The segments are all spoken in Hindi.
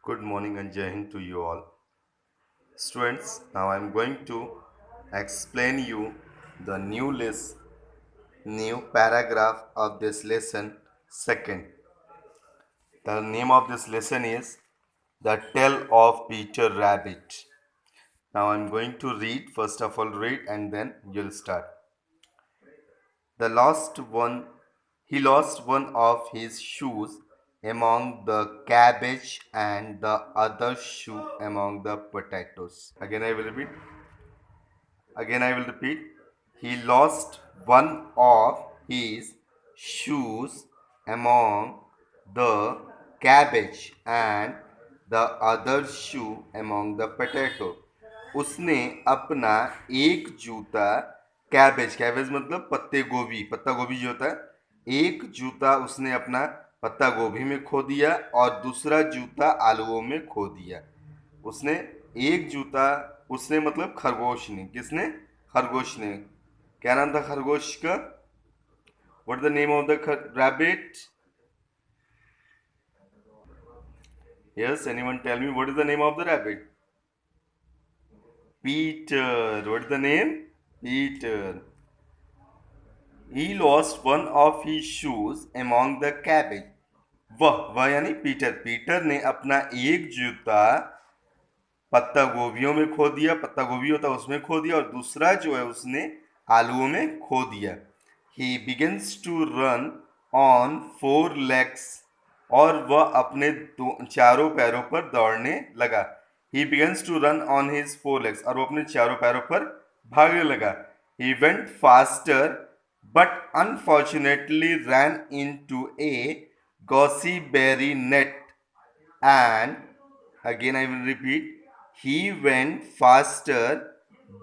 Good morning and Jai Hind to you all. Students, now I am going to explain you the new paragraph of this lesson second. The name of this lesson is The Tale of Peter Rabbit. Now I am going to read, first of all read and then you'll start. The lost one, he lost one of his shoes among the cabbage and the other shoe among the potatoes. Again I will repeat. He lost one of his shoes among the cabbage and the other shoe among the potato. उसने अपना एक जूता कैबेज मतलब पत्ता गोभी जो होता है, एक जूता उसने अपना पत्ता गोभी में खो दिया और दूसरा जूता आलूओं में खो दिया। उसने एक जूता, उसने मतलब खरगोश ने, किसने? खरगोश ने। क्या नाम था खरगोश का? What the name of the rabbit? Yes, anyone tell me what is the name of the rabbit? Peter. What is the name? Peter. He lost one of his shoes among the cabbage. वह यानी पीटर ने अपना एक जूता पत्ता गोभियों में खो दिया, पत्ता गोभी होता उसमें खो दिया, और दूसरा जो है उसने आलूओं में खो दिया। He begins to run on four legs. और वह अपने चारों पैरों पर दौड़ने लगा। He begins to run on his four legs. और वो अपने चारों पैरों पर भागने लगा। He went faster but unfortunately ran into a gossyberry net. And again I will repeat. He went faster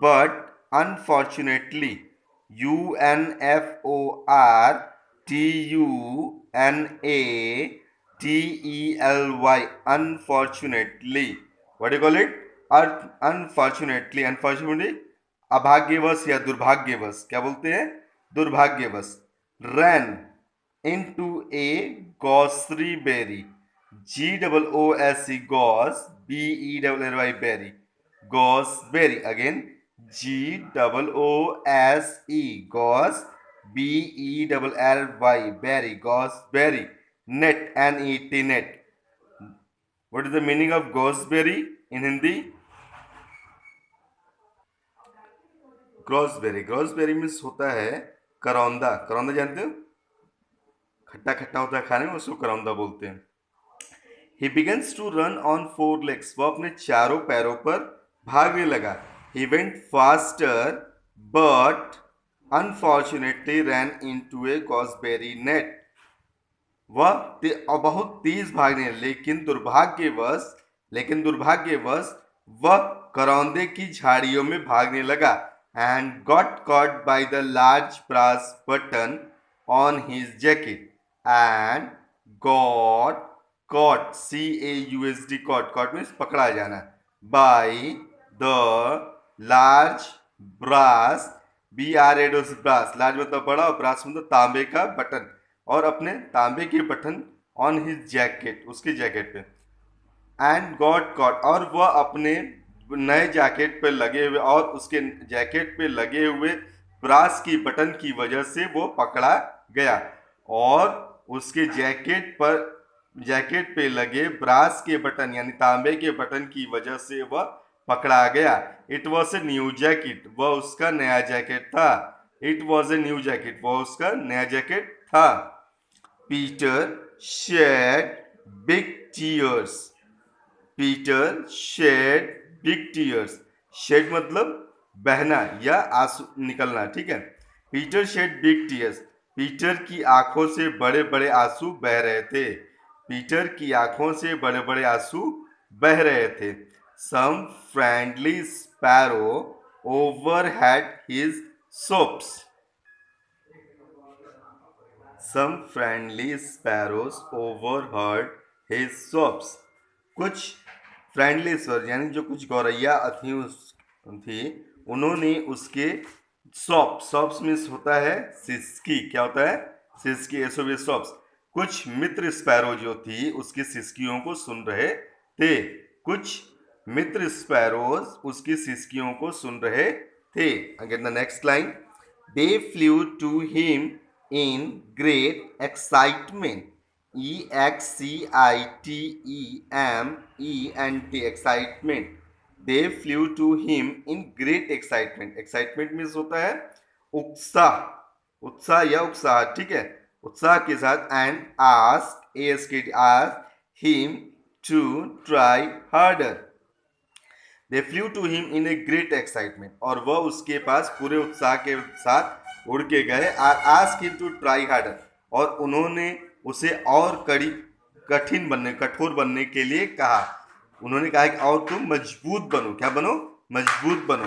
but unfortunately, UNFORTUNATELY, unfortunately. What do you call it? Unfortunately अभाग्यवश या दुर्भाग्यवश, क्या बोलते हैं? दुर्भाग्यवश। ran into a gooseberry, GOOSE, gauze, BERRY, berry, gooseberry. Again, GOOSE, gauze, BERRY, berry, gooseberry. Net, NET, net. What is the meaning of gooseberry in Hindi? Gooseberry means होता है करौंदा। करौंदा जानते हो? खट्टा खट्टा होता है खाने में, उसको करौंदा बोलते हैं। He begins to run on four legs. वो अपने चारों पैरों पर भागने लगा। He went faster but unfortunately ran into a gooseberry net. वह बहुत तेज भागने, लेकिन दुर्भाग्यवश वह करौंदे की झाड़ियों में भागने लगा। And got caught by the large brass button on his jacket. And got caught, CAUSD, caught means पकड़ा जाना, by the large brass, BRAS, brass, large मतलब बड़ा और brass मतलब तांबे का बटन, और अपने तांबे के बटन on his jacket, उसके जैकेट पे। And got caught, और वह अपने नए जैकेट पे लगे हुए और उसके जैकेट पे लगे हुए ब्रास की बटन की वजह से वो पकड़ा गया, और उसके जैकेट पे लगे ब्रास के बटन यानी तांबे के बटन की वजह से वह पकड़ा गया। It was a new jacket, वह उसका नया जैकेट था। It was a new jacket, वह उसका नया जैकेट था। Peter shed big tears. Peter shed big tears. Shed मतलब बहना या आंसू निकलना, ठीक है। Peter shed big tears, Peter की आंखों से बड़े बड़े आंसू बह रहे थे। पीटर की आंखों से बड़े बड़े आंसू बह रहे थे। Some friendly sparrow overhead his sobs. Some friendly sparrows overheard his sobs. कुछ फ्रेंडली स्वर यानी जो कुछ गौरैया थी उन्होंने उसके सॉप्स मीन्स होता है सिसकी। क्या होता है? सिसकी, एसओबी सॉप्स। कुछ मित्र स्पैरो जो थी उसकी सिसकियों को सुन रहे थे। कुछ मित्र स्पैरोज उसकी सिसकियों को सुन रहे थे। Again the next line, they flew to him in great excitement. EXCITEMENT, excitement. They flew to him in great excitement. Excitement means होता है उत्साह, उत्साह या उत्साह, ठीक है, उत्साह के साथ। And ask, ask him to try harder. They flew to him in a great excitement, और वह उसके पास पूरे उत्साह के साथ उड़ के गए। Ask him to try harder, और उन्होंने उसे और कठोर बनने के लिए कहा। उन्होंने कहा कि और तुम मजबूत बनो। क्या बनो? मजबूत बनो।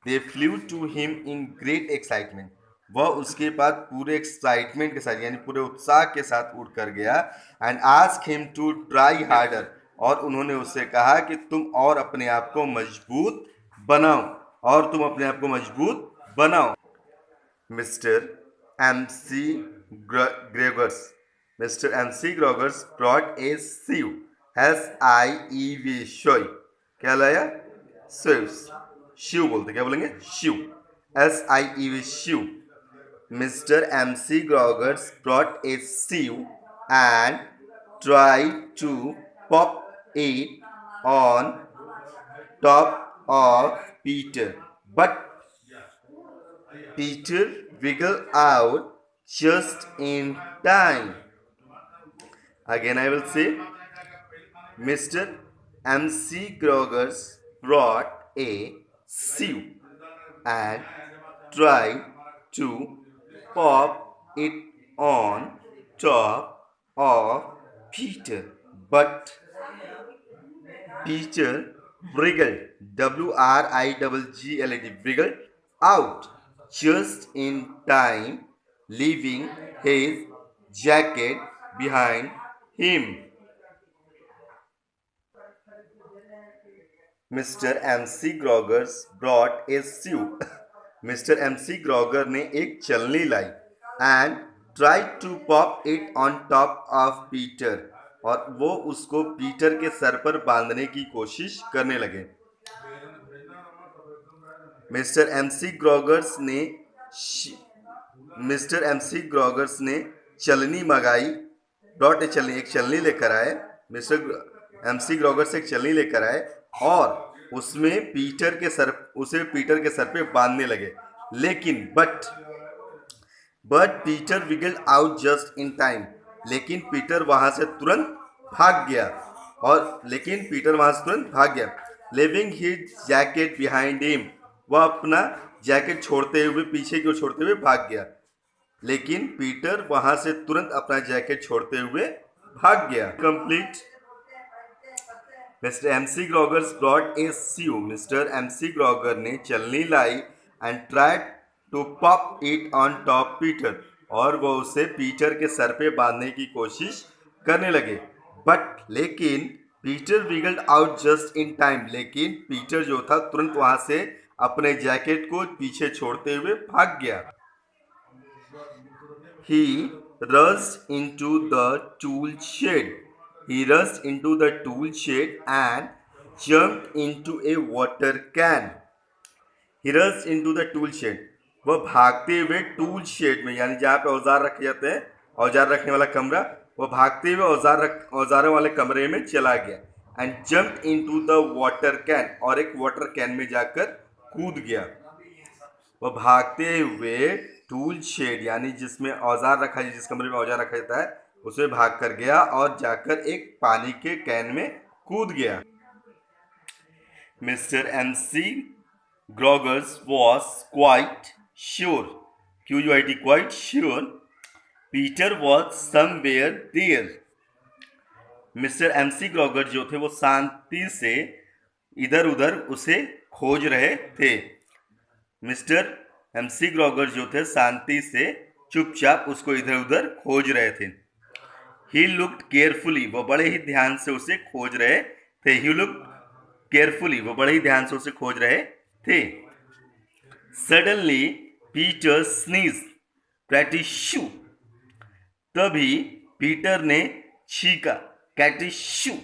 They flew to him in great excitement, वह उसके बाद पूरे एक्साइटमेंट के साथ यानी पूरे उत्साह के साथ उड़ कर गया। And ask him to try harder, और उन्होंने उससे कहा कि तुम और अपने आप को मजबूत बनाओ, और तुम अपने आप को मजबूत बनाओ। Mister MC Gregors, mister MC Gregors brought a sieve, SIEV, शोई। क्या लाया? सिव, शिव बोलते, क्या बोलेंगे? Sieve, SIEV, sieve. Mr. MC Groggers brought a sieve and tried to pop it on top of Peter, but Peter wiggled out just in time. Again, I will say, Mr. MC Groggers brought a sieve and tried to pop it on top of Peter, but Peter wriggled, WRIGGLED, wriggled out just in time, leaving his jacket behind him. Mr. MC Groggers brought a sieve. Mister MC Grogger ने एक चलनी लाई। And try to pop it on top of Peter, और वो उसको पीटर के सर पर बांधने की कोशिश करने लगे। मिस्टर MC ग्रॉगर्स ने चलनी मंगाई। ब्रॉट ए चलनी, एक चलनी लेकर आए। मिस्टर MC ग्रॉगर्स एक चलनी लेकर आए और उसमें उसे पीटर के सर पे बांधने लगे। लेकिन but Peter wiggled out just in time, लेकिन पीटर वहां से तुरंत भाग गया। Leaving his jacket behind him, वह अपना जैकेट पीछे की ओर छोड़ते हुए भाग गया। लेकिन पीटर वहां से तुरंत अपना जैकेट छोड़ते हुए भाग गया। Complete. Mister MC Groggers brought a sieve, mister MC Grogger ने चलनी लाई। And tried to pop it on top Peter, और वो उसे पीटर के सर पे बांधने की कोशिश करने लगे। लेकिन Peter wiggled out just in time, लेकिन पीटर जो था तुरंत वहां से अपने जैकेट को पीछे छोड़ते हुए भाग गया। He rushed into the tool shed. And jumped into a water can. He rushed into the tool shed. वह भागते हुए टूल शेड में, यानी जहाँ पे औजार रखे जाते हैं, औजार रखने वाला कमरा, वह भागते हुए औजारों वाले कमरे में चला गया। And jump into the water can, और एक वाटर कैन में जाकर कूद गया। वह भागते हुए टूल शेड यानी जिसमें औजार रखा है, जिस कमरे में औजार रखा जाता है, उसमें भाग कर गया और जाकर एक पानी के कैन में कूद गया। Mister MC Groggers was quite sure, QUIT, quite sure, Peter was somewhere there. Mister MC Grogger जो थे वो शांति से इधर उधर उसे खोज रहे थे। मिस्टर MC ग्रॉगर जो थे शांति से चुपचाप उसको इधर उधर खोज रहे थे। He looked carefully, वो बड़े ही ध्यान से उसे खोज रहे थे। He looked carefully, वो बड़े ही ध्यान से उसे खोज रहे थे। Suddenly, Peter sneezed. Catishoo, तभी पीटर ने छींका। Catishoo,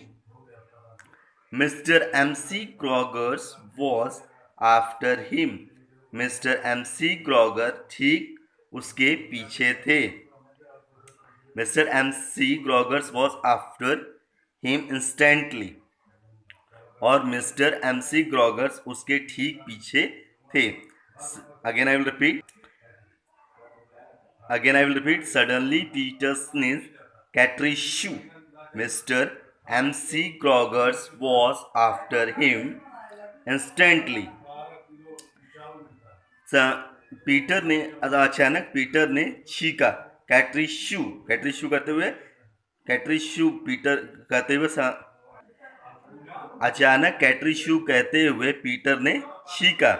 mister MC Groggers was after him. Mister MC Grogger ठीक उसके पीछे थे. Mr. MC Groggers was after him instantly. और मिस्टर MC Groggers उसके ठीक पीछे थे. Again I will repeat. Suddenly Peter sneezed. Catry shoe. Mr. MC Groggers was after him instantly. अचानक पीटर ने छींका. कैटरी शू पीटर कहते हुए अचानक कैटरी शू कहते हुए पीटर ने छींका.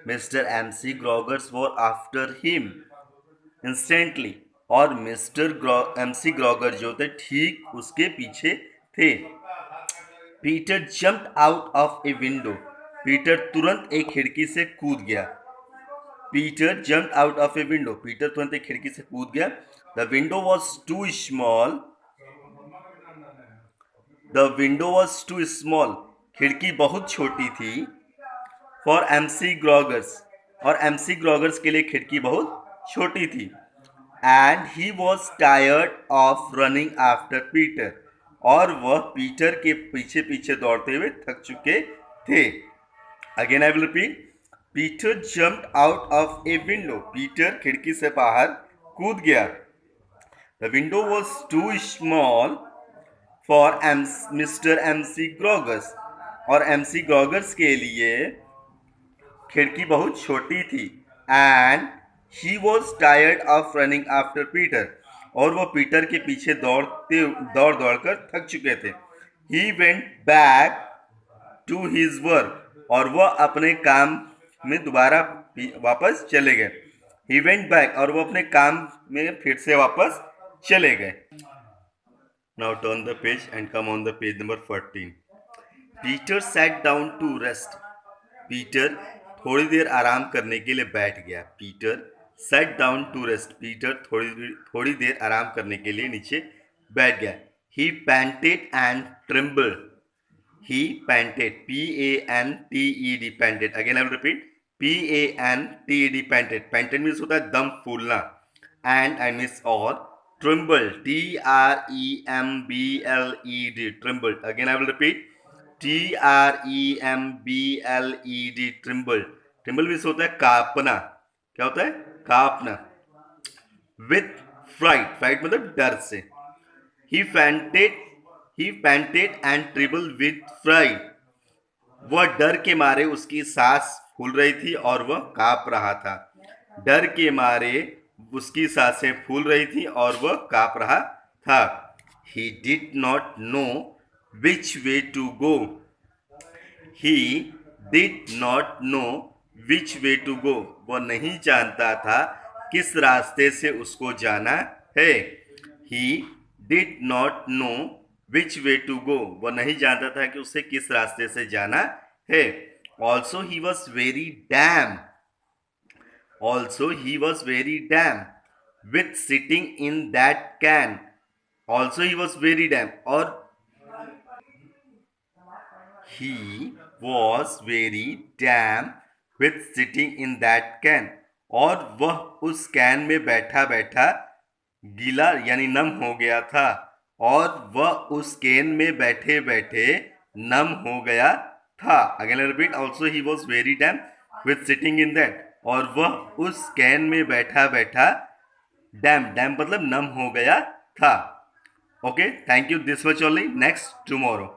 Mister MC Groggers were after him instantly. और मिस्टर MC Grogger जो थे ठीक उसके पीछे थे. Peter jumped out of a window. Peter तुरंत एक खिड़की से कूद गया. Peter jumped out of a window. Peter तुरंत एक खिड़की से कूद गया. The window was too small. खिड़की बहुत छोटी थी. For MC Groggers. और MC Groggers के लिए खिड़की बहुत छोटी थी. And he was tired of running after Peter. और वह पीटर के पीछे पीछे दौड़ते हुए थक चुके थे. Again I will repeat. Peter jumped out of a window. Peter खिड़की से बाहर कूद गया. The window was too small for mister MC Groggers. और MC Groggers के लिए खिड़की बहुत छोटी थी. And he was tired of running after Peter. और वह पीटर के पीछे दौड़ कर थक चुके थे. He went back to his work. और वह अपने काम में दोबारा वापस चले गए. He went back. और वह अपने काम में फिर से वापस चले गए. Now turn the page and come on the page number 14. Peter sat down to rest. Peter थोड़ी देर आराम करने के लिए बैठ गया. Peter sat down to rest. Peter थोड़ी देर आराम करने के लिए नीचे बैठ गया. He panted and trembled. He panted. PANTED panted. Again I will repeat. PANTED panted. Panted means होता है दम फूलना. एंड आई मीन्स और. Trembled. TREMBLED trembled. Again I will repeat. TREMBLED trembled. Tremble means होता है कांपना. क्या होता है? कांपना. With freight. फ्राइट मतलब डर से. ही panted and treble with freight. वह डर के मारे उसकी सांस फूल रही थी और वह कांप रहा था. डर के मारे उसकी सांसें फूल रही थी और वह कांप रहा था. He did not know which way to go. He did not know which way to go. वह नहीं जानता था किस रास्ते से उसको जाना है. He did not know which way to go. वह नहीं जानता था कि उसे किस रास्ते से जाना है. Also he was very dam. With sitting in that can. Also he was very dam. और he was very damn with sitting in that can. और वह उस कैन में बैठा बैठा गीला यानी नम हो गया था. और वह उस कैन में बैठे बैठे नम हो गया था. Again repeat. Also he was very dam with sitting in that. और वह उस कैन में बैठा बैठा डैम मतलब नम हो गया था. Okay, thank you. This much only. Next tomorrow.